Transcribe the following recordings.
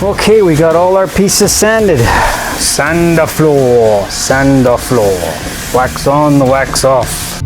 Okay, we got all our pieces sanded. Sand the floor, sand the floor. Wax on, wax off.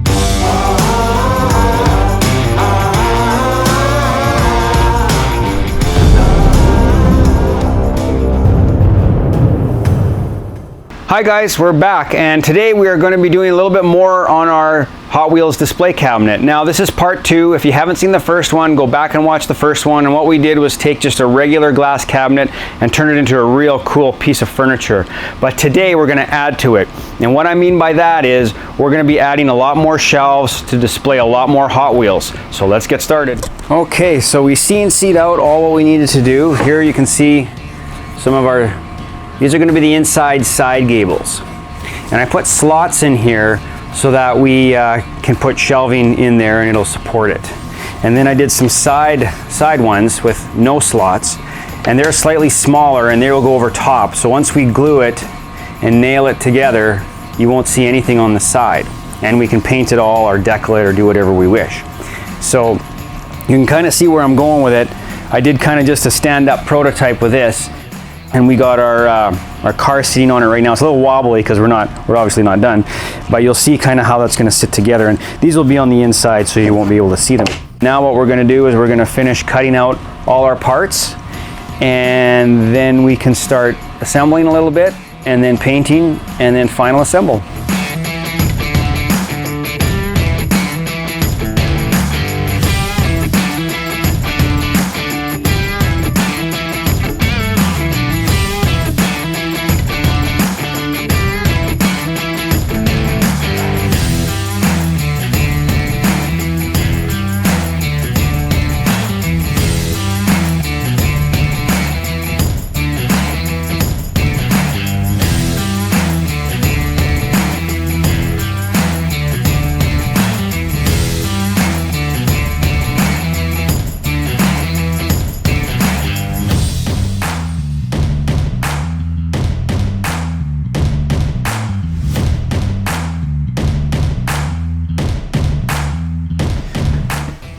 Hi guys, we're back, and today we are going to be doing a little bit more on our Hot Wheels display cabinet. Now this is part 2. If you haven't seen the first one, go back and watch the first one. And what we did was take just a regular glass cabinet and turn it into a real cool piece of furniture. But today we're going to add to it. And what I mean by that is we're going to be adding a lot more shelves to display a lot more Hot Wheels. So let's get started. Okay, so we CNC'd out all what we needed to do. Here you can see some of our, these are going to be the inside side gables. And I put slots in here so that we can put shelving in there and it'll support it. And then I did some side ones with no slots, and they're slightly smaller and they will go over top. So once we glue it and nail it together, you won't see anything on the side. And we can paint it all or decal it or do whatever we wish. So you can kind of see where I'm going with it. I did kind of just a stand-up prototype with this. And we got our car sitting on it right now. It's a little wobbly because we're obviously not done, but you'll see kind of how that's going to sit together. And these will be on the inside, so you won't be able to see them. Now what we're going to do is we're going to finish cutting out all our parts, and then we can start assembling a little bit, and then painting, and then final assemble.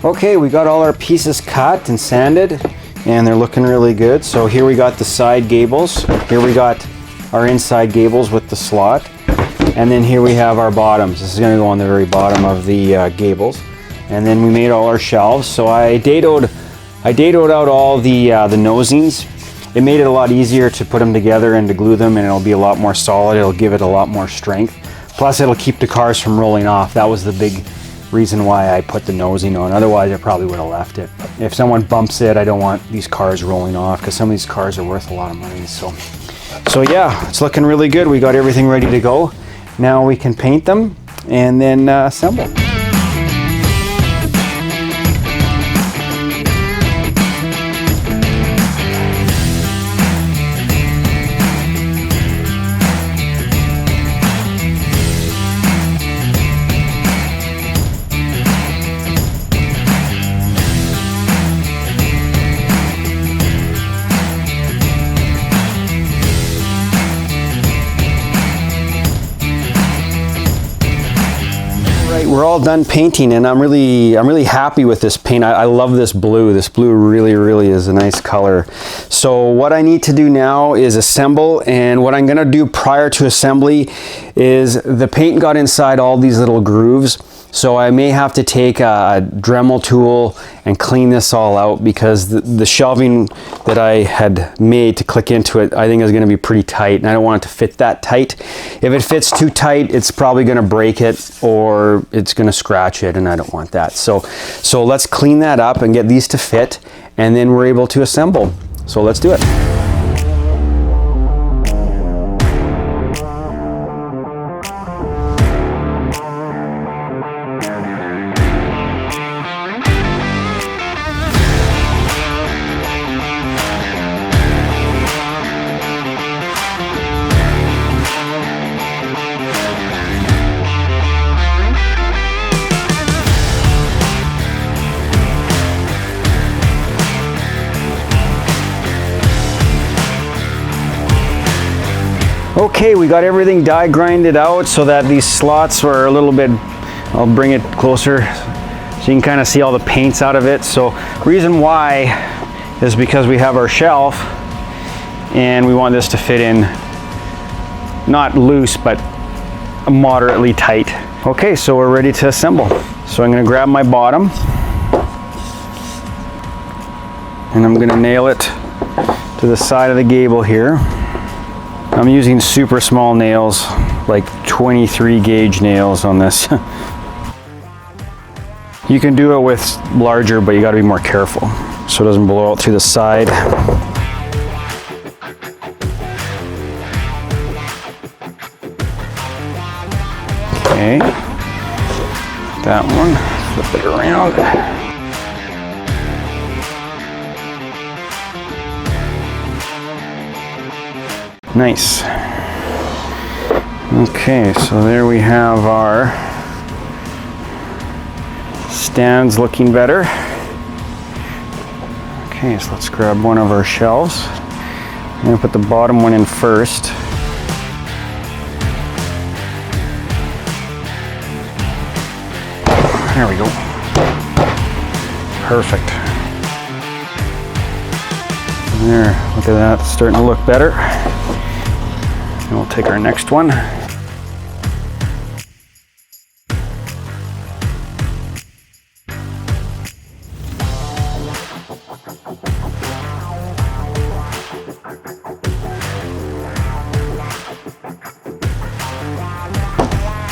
Okay, we got all our pieces cut and sanded, and they're looking really good. So here we got the side gables. Here we got our inside gables with the slot. And then here we have our bottoms. This is going to go on the very bottom of the gables. And then we made all our shelves. So I dadoed out all the nosings. It made it a lot easier to put them together and to glue them, and it'll be a lot more solid. It'll give it a lot more strength. Plus it'll keep the cars from rolling off. That was the big reason why I put the nosing on. Otherwise I probably would have left it. If someone bumps it, I don't want these cars rolling off, because some of these cars are worth a lot of money. So yeah, it's looking really good. We got everything ready to go. Now we can paint them and then assemble. We're all done painting, and I'm really happy with this paint. I love this blue. This blue really is a nice color. So what I need to do now is assemble, and what I'm gonna do prior to assembly is the paint got inside all these little grooves. So I may have to take a Dremel tool and clean this all out, because the shelving that I had made to click into it, I think is going to be pretty tight, and I don't want it to fit that tight. If it fits too tight, it's probably going to break it or it's going to scratch it, and I don't want that. So let's clean that up and get these to fit, and then we're able to assemble. So let's do it. Okay, we got everything die grinded out so that these slots were a little bit, I'll bring it closer so you can kind of see all the paints out of it. So reason why is because we have our shelf, and we want this to fit in not loose, but moderately tight. Okay, so we're ready to assemble. So I'm going to grab my bottom and I'm going to nail it to the side of the gable here. I'm using super small nails, like 23 gauge nails on this. You can do it with larger, but you got to be more careful so it doesn't blow out through the side. Okay, that one, flip it around. Nice. Okay, so there we have our stands looking better. Okay, so let's grab one of our shelves. I'm going to put the bottom one in first. There we go. Perfect. There, look at that, it's starting to look better. And we'll take our next one.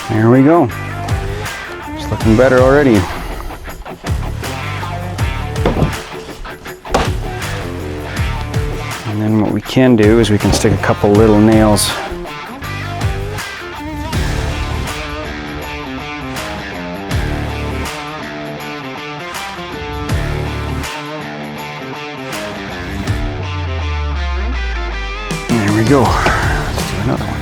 There we go. It's looking better already. And then what we can do is we can stick a couple little nails . There we go. Let's do another one.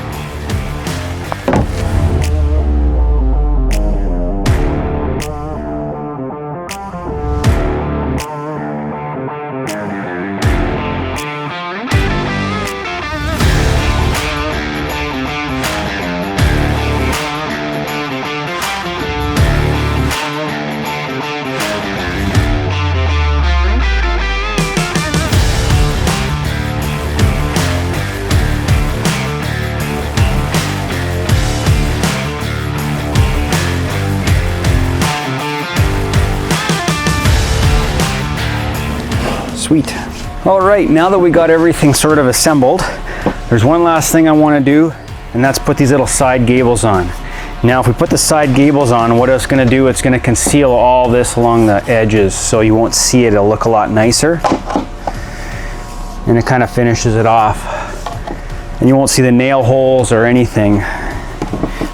Sweet. All right, now that we got everything sort of assembled, there's one last thing I want to do, and that's put these little side gables on. Now, if we put the side gables on, what it's going to do, it's going to conceal all this along the edges, so you won't see it. It'll look a lot nicer, and it kind of finishes it off, and you won't see the nail holes or anything.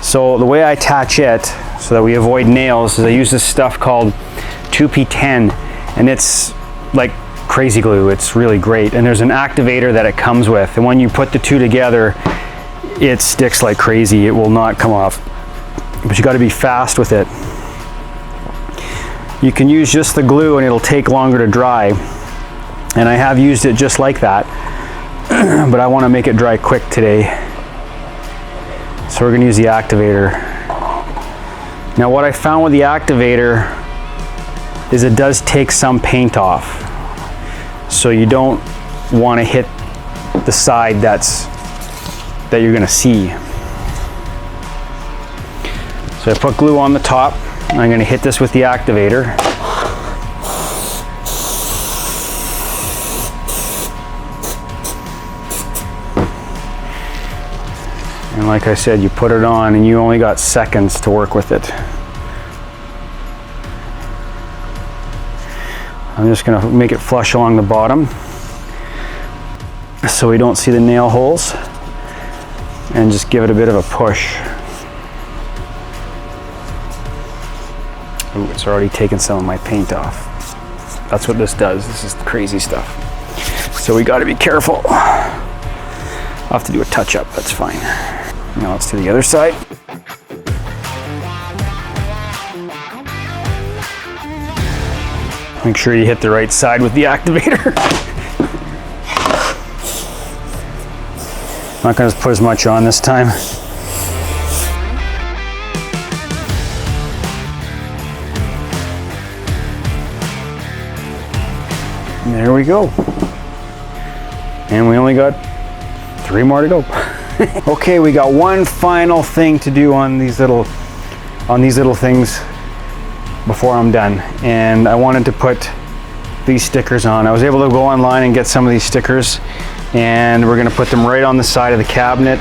So the way I attach it, so that we avoid nails, is I use this stuff called 2P10, and it's like crazy glue. It's really great, and there's an activator that it comes with, and when you put the two together, it sticks like crazy. It will not come off, but you got to be fast with it. You can use just the glue and it'll take longer to dry, and I have used it just like that, but I want to make it dry quick today, so we're going to use the activator. Now, what I found with the activator is it does take some paint off, so you don't want to hit the side that you're going to see. So I put glue on the top. I'm going to hit this with the activator. And like I said, you put it on and you only got seconds to work with it. I'm just going to make it flush along the bottom so we don't see the nail holes, and just give it a bit of a push. Ooh, it's already taken some of my paint off. That's what this does. This is crazy stuff. So we got to be careful. I'll have to do a touch-up, that's fine. Now let's do the other side. Make sure you hit the right side with the activator. I'm not going to put as much on this time. And there we go. And we only got 3 more to go. Okay, we got one final thing to do on these little things before I'm done, and I wanted to put these stickers on. I was able to go online and get some of these stickers, and we're gonna put them right on the side of the cabinet.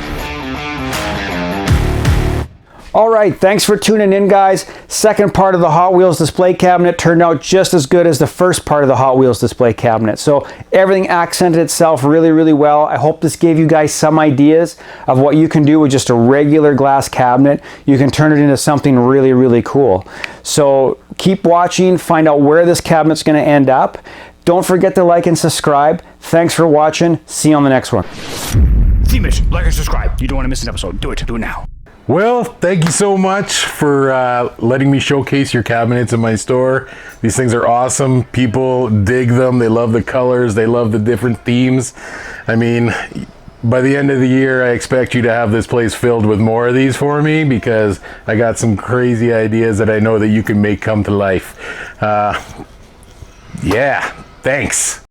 All right, thanks for tuning in, guys. Second part of the Hot Wheels display cabinet turned out just as good as the first part of the Hot Wheels display cabinet. So everything accented itself really, really well. I hope this gave you guys some ideas of what you can do with just a regular glass cabinet. You can turn it into something really, really cool. So keep watching, find out where this cabinet's gonna end up. Don't forget to like and subscribe. Thanks for watching. See you on the next one. Theme mission, like and subscribe. You don't want to miss an episode. Do it now. Well, thank you so much for letting me showcase your cabinets in my store. These things are awesome. People dig them. They love the colors. They love the different themes. I mean, by the end of the year, I expect you to have this place filled with more of these for me, because I got some crazy ideas that I know that you can make come to life. Yeah, thanks.